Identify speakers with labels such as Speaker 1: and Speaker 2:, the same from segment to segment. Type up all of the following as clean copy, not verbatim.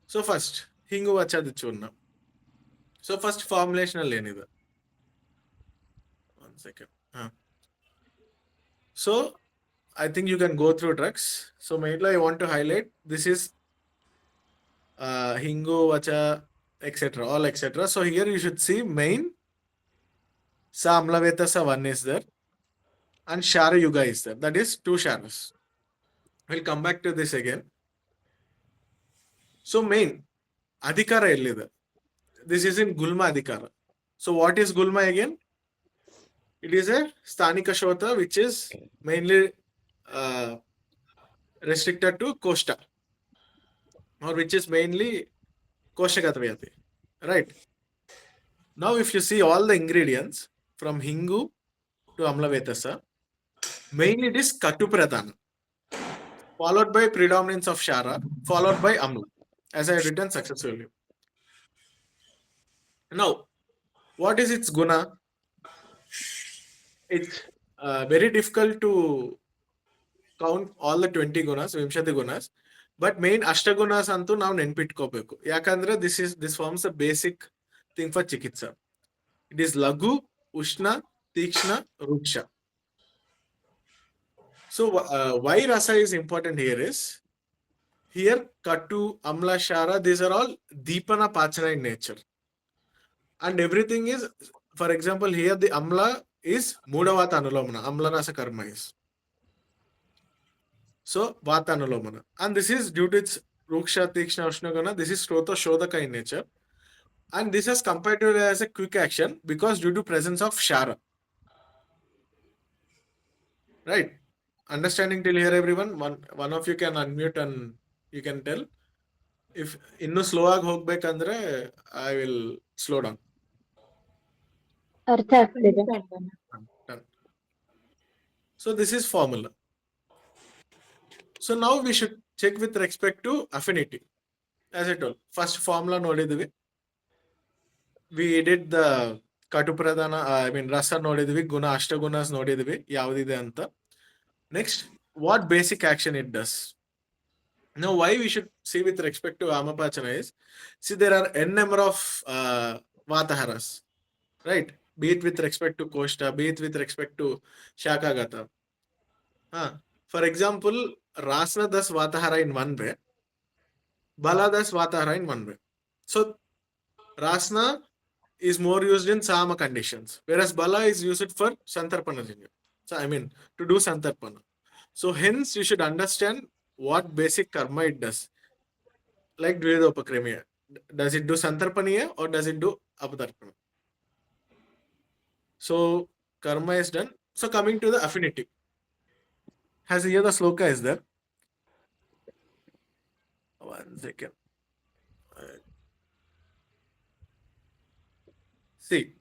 Speaker 1: So first, Hinguvachaadi churna. So first formulation ಅಲ್ಲಿ ಏನಿದೆ? One second. So I think you can go through drugs. So mainly I want to highlight this is Hinguvacha, etc. All etc. So here you should see main Samlavetasa one is there and Shara Yuga is there. That is two Sharas. We'll come back to this again. So main Adhikara ellide. This is in Gulma Adhikara. So what is Gulma again? It is a Sthanika Shota which is mainly restricted to Kosta or which is mainly Koshagatvayati. Right. Now if you see all the ingredients from Hingu to Amlavetasa, mainly it is Katu Pradhana, followed by predominance of Shara, followed by Amla, as I have written successfully. Now, what is its guna? It's very difficult to count all the 20 gunas, Vimshati gunas, but main Ashtagunas antu now ನೆನ್ಪಿಟ್ಕೋಬೇಕು. ಯಾಕಂದ್ರೆ this forms a basic thing for chikitsa. It is Laghu, Ushna, Tikshna, Ruksha. So why rasa is important here is, here Katu, Amla, Shara, these are all Deepana Pachana in nature. And everything is, for example, here the Amla is Mudavata Anulomana, Amla Rasa Karma is. So Vata Anulomana. And this is due to its Ruksha, Tikshna, Ushnagana, this is Shrota Shodaka in nature. And this is compared to as a quick action because due to presence of Shara. Right? Understanding till here, everyone? One of you can unmute and you can tell. If innu slow ಆಗಿ ಹೋಗ್ಬೇಕಂದ್ರೆ I will slow down.
Speaker 2: ಅರ್ಥ ಆಗ್ತಿದೆ.
Speaker 1: Done. So this is formula. So now we should check with respect to affinity. As I told, first formula ನೋಡಿದ್ವಿ. We did the ಕಟು ಪ್ರಧಾನ ರಸ ನೋಡಿದ್ವಿ, ಗುಣ ಅಷ್ಟಗುಣಸ್ ನೋಡಿದ್ವಿ ಯಾವ್ದಿದೆ ಅಂತ. Next, what basic action it does. Now why we should see with respect to Amapachana is, see there are n number of Vataharas, right? Be it with respect to Koshta, be it with respect to Shakagata. For example, Rasna das Vatahara in one way, Bala das Vatahara in one way. So Rasna is more used in Sama conditions, whereas Bala is used for Santarpana. So I mean to do Santarpana. So hence you should understand what basic karma it does. Like Dvidopakramya. Does it do Santarpaniya or does it do Apadarpana? So karma is done. So coming to the affinity. Has here the sloka is there. One second. See.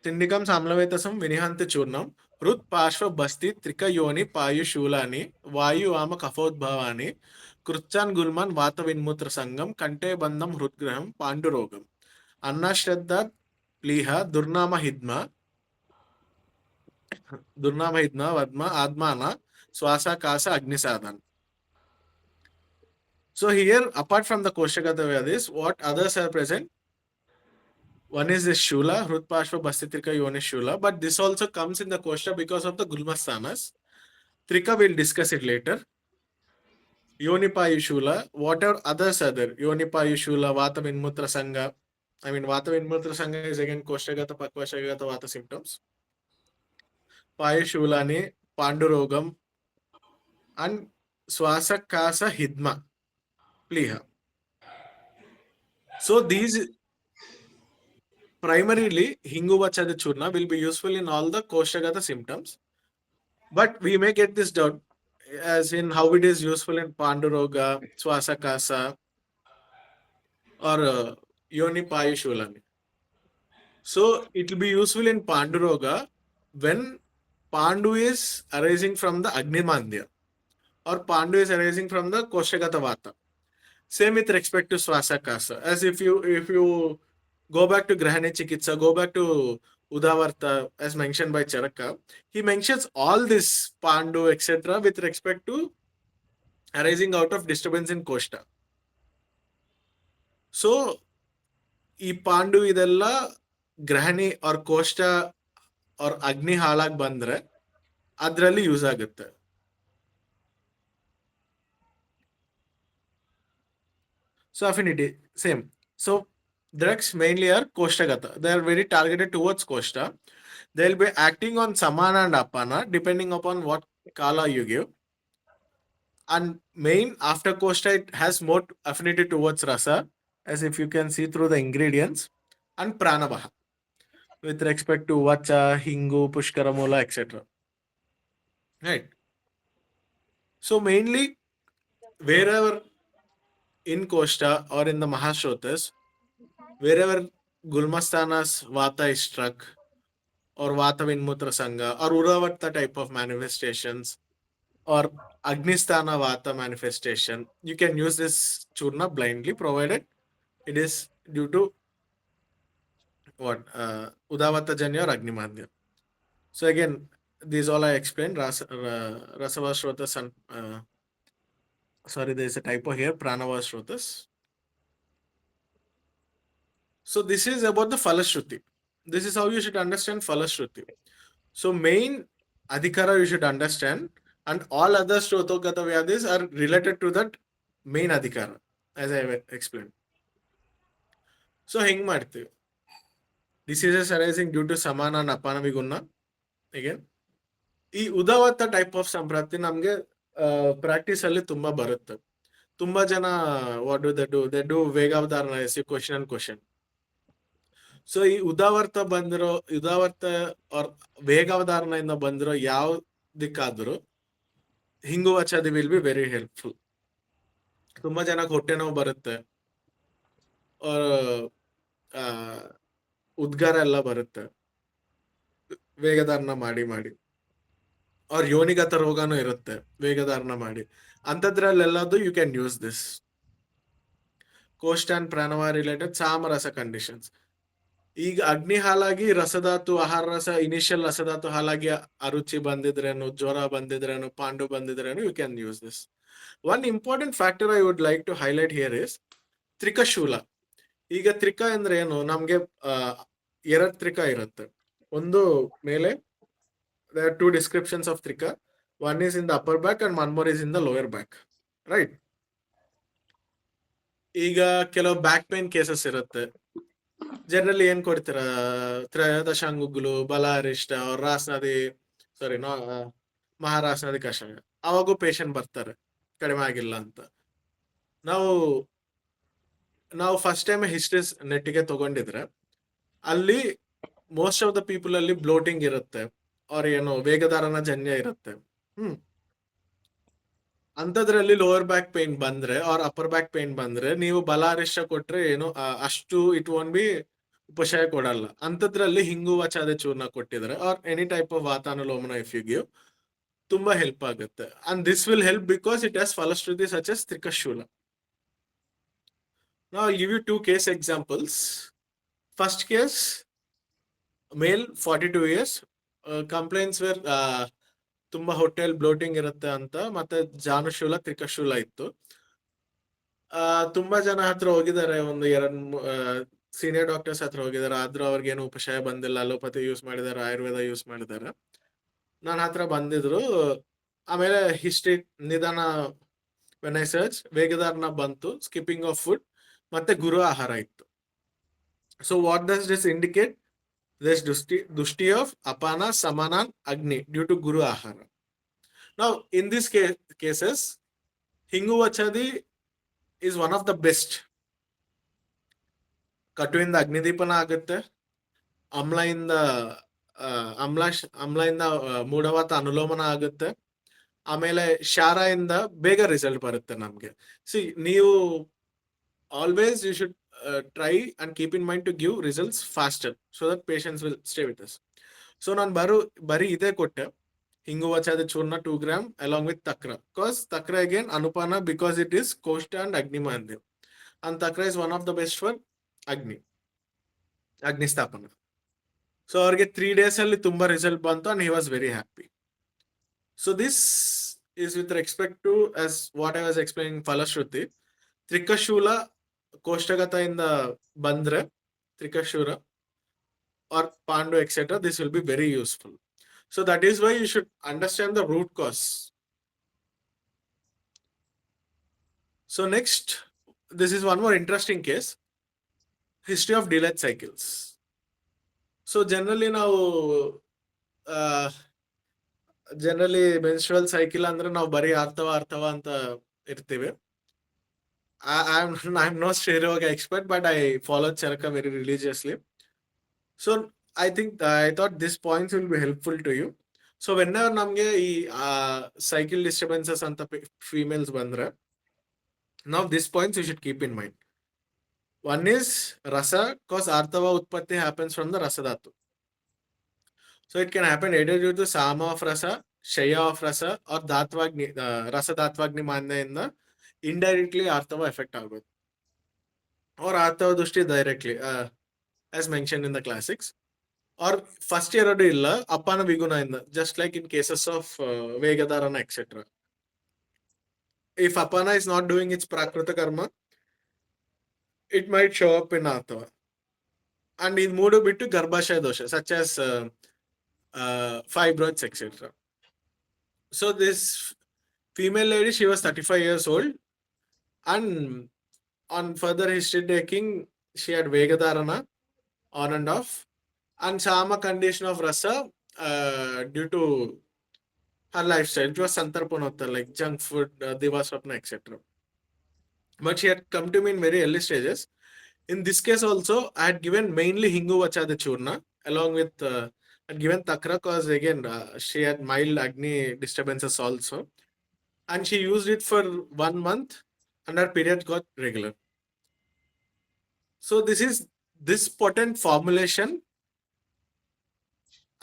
Speaker 1: Tindikam Samlavetasam Vinihanta Churnam. Rut Pashva Basti Trika Yoni Payu Shulani Vayu Ama Kafodbhavani Krutchan Gulman Vata Vinmutra Sangam Kante Bandam Hrutgraham Pandurogam Anna Shraddha Pliha Durnama Hidma Vadma Admana Swasa Kasa Agnisadan. So here, apart from the Koshagata Vyadis, what others are present? One is this Shula, Hrutpashva Bastitrika Yoni Shula, but this also comes in the Kosha because of the Gulmastanas. Trika will discuss it later. Yonipayu Shula, what are others are there? Yonipayu Shula, Vata Vinmutra Sangha. I mean, Vata Vinmutra Sangha is again Koshagata, Pakvashagata, Vata symptoms. Payu Shulani, Pandurogam, and Swasa Kasa Hidma. Pliha. So these primarily Hinguvachaadi churna will be useful in all the Koshagata symptoms. But we may get this doubt as in how it is useful in Panduroga, Swasakasa, or Yoni Payushulani. So it will be useful in Panduroga when Pandu is arising from the Agnimandya or Pandu is arising from the Koshagata Vata. Same with respect to Swasakasa. As if you go back to Grahane Chikitsa, go back to Udavarta as mentioned by Charaka, he mentions all this Pandu etc. with respect to arising out of disturbance in Koshta. So ಈ ಪಾಂಡು ಇದೆಲ್ಲ ಗ್ರಹಣಿ ಅವ್ರ ಕೋಷ್ಟ ಅವ್ರ ಅಗ್ನಿ ಹಾಳಾಗಿ ಬಂದ್ರೆ ಅದ್ರಲ್ಲಿ use ಆಗುತ್ತೆ. So affinity same. So drugs mainly are koshtagata. They are very targeted towards koshta. They'll be acting on samana and apana depending upon what kala you give. And main after koshta, it has more affinity towards rasa, as if you can see through the ingredients, and pranavaha with respect to vacha, hingu, pushkaramula, etc. Right. So mainly wherever in koshta or in the mahashrotas, wherever gulmasthanas vata is struck, or vata vinmutra sangha, or uravatta type of manifestations, or agnisthana vata manifestation, you can use this churna blindly, provided it is due to what udavata janya or agnimadya. So again, these all I explained. Rasava shrotas and sorry, there is a typo here. Pranava shrotas. So this is about the Falashruti. This is how you should understand Falashruti. So main adhikara you should understand, and all other Shrotogata Vyadis are related to that main adhikara, as I have explained. So ಹೆಂಗ್ ಮಾಡ್ತೀವಿ? Diseases arising due to samana and apana viguna. Again, ಈ ಉದಾವತ್ತ type of ಸಂಪ್ರಾಪ್ತಿ ನಮ್ಗೆ practice ಅಲ್ಲಿ ತುಂಬಾ ಬರುತ್ತೆ. ತುಂಬಾ ಜನ what do they do ವೇಗಾವಧಾರಣ ಕ್ವಶನ್ ಅಂಡ್ ಕ್ವಶನ್. ಸೊ ಈ ಉದಾವರ್ತ ಆರ್ ವೇಗಾವಧಾರಣೆಯಿಂದ ಬಂದಿರೋ ಯಾವ್ದಕ್ಕಾದ್ರೂ ಹಿಂಗುವಚಾದಿ ವಿಲ್ ಬಿ ವೆರಿ ಹೆಲ್ಪ್ಫುಲ್. ತುಂಬಾ ಜನಕ್ಕೆ ಹೊಟ್ಟೆ ನೋವು ಬರುತ್ತೆ, ಉದ್ಗಾರ ಎಲ್ಲ ಬರುತ್ತೆ ವೇಗಧಾರಣ ಮಾಡಿ ಮಾಡಿ, ಅವ್ರ ಯೋನಿಗತ ರೋಗನೂ ಇರುತ್ತೆ ವೇಗಧಾರಣ ಮಾಡಿ. ಅಂಥದ್ರಲ್ಲೆಲ್ಲದು ಯು ಕ್ಯಾನ್ ಯೂಸ್ ದಿಸ್ ಕೋಷ್ಟ ಅಂಡ್ ಪ್ರಾಣವ ರಿಲೇಟೆಡ್ ಸಾಮರಸ ಕಂಡೀಷನ್ಸ್. ಈಗ ಅಗ್ನಿ ಹಾಲಾಗಿ ರಸಧಾತು ಆಹಾರ ರಸ ಇನಿಷಿಯಲ್ ರಸಧಾತು ಹಾಲಾಗಿ ಅರುಚಿ ಬಂದಿದ್ರೇನು, ಜ್ವರ ಬಂದಿದ್ರೇನು, ಪಾಂಡು ಬಂದಿದ್ರೇನು, you can use this. One important factor I would like to highlight here is ತ್ರಿಕಶೂಲ. ಈಗ ತ್ರಿಕ ಅಂದ್ರೆ ಏನು? ನಮ್ಗೆ ಎರಡ್ ತ್ರಿಕ ಇರುತ್ತೆ. ಒಂದು ಮೇಲೆ there are two descriptions of trika. One is in the upper back and one more is in the lower back. Right? ಈಗ ಕೆಲವು ಬ್ಯಾಕ್ ಪೇನ್ ಕೇಸಸ್ ಇರುತ್ತೆ. ಜನರಲಿ ಏನ್ ಕೊಡ್ತೀರಾ? ತ್ರಯೋದಶಾಂಗುಗ್ಲು, ಬಲಾರಿಷ್ಟ, ರಾಸನದಿ ಸಾರಿ ಮಹಾರಾಸನದಿ ಕಷಾಯ. ಅವಾಗೂ ಪೇಷಂಟ್ ಬರ್ತಾರೆ ಕಡಿಮೆ ಆಗಿಲ್ಲ ಅಂತ. ನಾವು ಫಸ್ಟ್ ಟೈಮ್ ಹಿಸ್ಟ್ರೀಸ್ ನೆಟ್ಟಿಗೆ ತಗೊಂಡಿದ್ರೆ ಅಲ್ಲಿ ಮೋಸ್ಟ್ ಆಫ್ ದ ಪೀಪಲ್ ಅಲ್ಲಿ ಬ್ಲೋಟಿಂಗ್ ಇರುತ್ತೆ, ಅವ್ರ ಏನು ವೇಗಧಾರಣ ಜನ್ಯ ಇರುತ್ತೆ. ಅಂಥದ್ರಲ್ಲಿ ಲೋವರ್ ಬ್ಯಾಕ್ ಪೇನ್ ಬಂದ್ರೆ ಆರ್ ಅಪ್ಪರ್ ಬ್ಯಾಕ್ ಪೇನ್ ಬಂದ್ರೆ ನೀವು ಬಲಾರಿಷ್ಟ ಕೊಟ್ರೆ ಏನು ಅಷ್ಟು ಇಟ್ ವೋಂಟ್ ಬಿ ಉಪಶಯ ಕೊಡಲ್ಲ. ಅಂಥದ್ರಲ್ಲಿ ಹಿಂಗುವಚಾದಿ ಚೂರ್ಣ ಕೊಟ್ಟಿದ್ರೆ ಆರ್ ಎನಿ ಟೈಪ್ ಆಫ್ ವಾತಾನುಲೋಮನ ಇಫ್ ಯು ಗಿವ್, ತುಂಬಾ ಹೆಲ್ಪ್ ಆಗುತ್ತೆ. And this will help because it has ಫಲಶ್ರುತಿ ಸಚ್ ಎಸ್ ತ್ರಿಕಶೂಲ. Now I'll give you two case examples. First case, male 42 years, complaints were ತುಂಬಾ ಹೋಟೆಲ್ ಬ್ಲೋಟಿಂಗ್ ಇರುತ್ತೆ ಅಂತ, ಮತ್ತೆ ಜಾನುಶೂಲ ತ್ರಿಕಶೂಲ ಇತ್ತು. ತುಂಬಾ ಜನ ಹತ್ರ ಹೋಗಿದ್ದಾರೆ, ಒಂದು ಸೀನಿಯರ್ ಡಾಕ್ಟರ್ಸ್ ಹತ್ರ ಹೋಗಿದ್ದಾರೆ, ಆದ್ರೂ ಅವ್ರಿಗೇನು ಉಪಶಯ ಬಂದಿಲ್ಲ. ಅಲೋಪತಿ ಯೂಸ್ ಮಾಡಿದಾರೆ, ಆಯುರ್ವೇದ ಯೂಸ್ ಮಾಡಿದ್ದಾರೆ. ನನ್ನ ಹತ್ರ ಬಂದಿದ್ರು. ಆಮೇಲೆ ಹಿಸ್ಟ್ರಿ ನಿಧಾನ ವೆನ್ ಐ ಸರ್ಚ್ ವೇಗಧಾರಣ ಬಂತು, ಸ್ಕಿಪ್ಪಿಂಗ್ ಆಫ್ ಫುಡ್ ಮತ್ತೆ ಗುರು ಆಹಾರ ಇತ್ತು. So what does this indicate? There's dushti of apana, samana, agni due to guru ahara. Now, in these cases, Hinguvachaadi is one of the best. ಕಟುವಿಂದ ಅಗ್ನಿದೀಪನ ಆಗುತ್ತೆ, ಅಮ್ಲದಿಂದ ಮೂಢವಾತ ಅನುಲೋಮನ ಆಗುತ್ತೆ, ಆಮೇಲೆ ಶಾರೆಯಿಂದ ಬೇಗ result ಬರುತ್ತೆ ನಮ್ಗೆ. ಸಿ, ನೀವು always you should try and keep in mind to give results faster so that patients will stay with us. So ನಾನು ಬರೀ ಇದೇ ಕೊಟ್ಟೆ, ಹಿಂಗುವಚಾದಿ ಚೂರ್ಣ 2 grams along with takra, because takra again anupana because it is koshta and agni mandya, and takra is one of the best for agni ಸ್ಥಾಪನ. So ಅವ್ರಿಗೆ 3 days ಅಲ್ಲಿ ತುಂಬಾ result ಬಂತು and he was very happy. So this is with respect to, as what I was explaining, Falashruti. Trikashula Koshtagata in the Bandra, Trikashura, or Pandu, etc., this will be very useful. So that is why you should understand the root cause. So next, this is one more interesting case, history of delayed cycles. So uh, generally menstrual cycle ಅಂದ್ರೆ ನಾವು ಬರೀ ಆರ್ತವ ಅಂತ ಇರ್ತೀವಿ. I'm I'm not Sheryoga expert, but I follow Charaka very religiously. So I thought this points will be helpful to you. So whenever ನಮ್ಗೆ ಈ cycle disturbances ಅಂತ females ಬಂದ್ರೆ, now these points you should keep in mind. One is rasa, cause artava utpatti happens from the rasadhatu. So it can happen either due to sama of rasa, shaya of rasa, or dhatvagni, rasa dhatvagni manನೆಯಿಂದ indirectly artava effect ಆಗೋದು. Or artava dushti directly, as mentioned in the classics. Or first year ಇಲ್ಲ ಅಪ್ಪನ ವಿಗುಣದಿಂದ, just like in cases of ವೇಗಧಾರಣ etc. If apana is not doing its prakrita karma, it might show up in artava. And in ಮೂಡು ಬಿಟ್ಟು ಗರ್ಭಾಶಯ ದೋಷ, such as fibroids etc. So this female lady, she was 35 years old, and on further history taking, she had vegadharana on and off, and sama condition of rasa due to her lifestyle. It was santarpanottar, like junk food, divaswapna etc. But she had come to me in very early stages. In this case also, I had given mainly Hinguvachaadi churna along with I had given takra, cause again she had mild agni disturbances also, and she used it for 1 month, and her period got regular. So this potent formulation,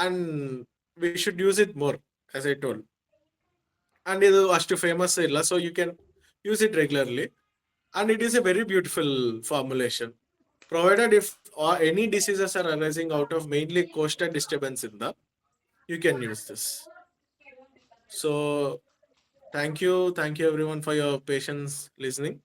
Speaker 1: and we should use it more, as I told. And it is famous illa, so you can use it regularly. And it is a very beautiful formulation. Provided if any diseases are arising out of mainly coastal disturbance in the, you can use this. So thank you everyone for your patience listening.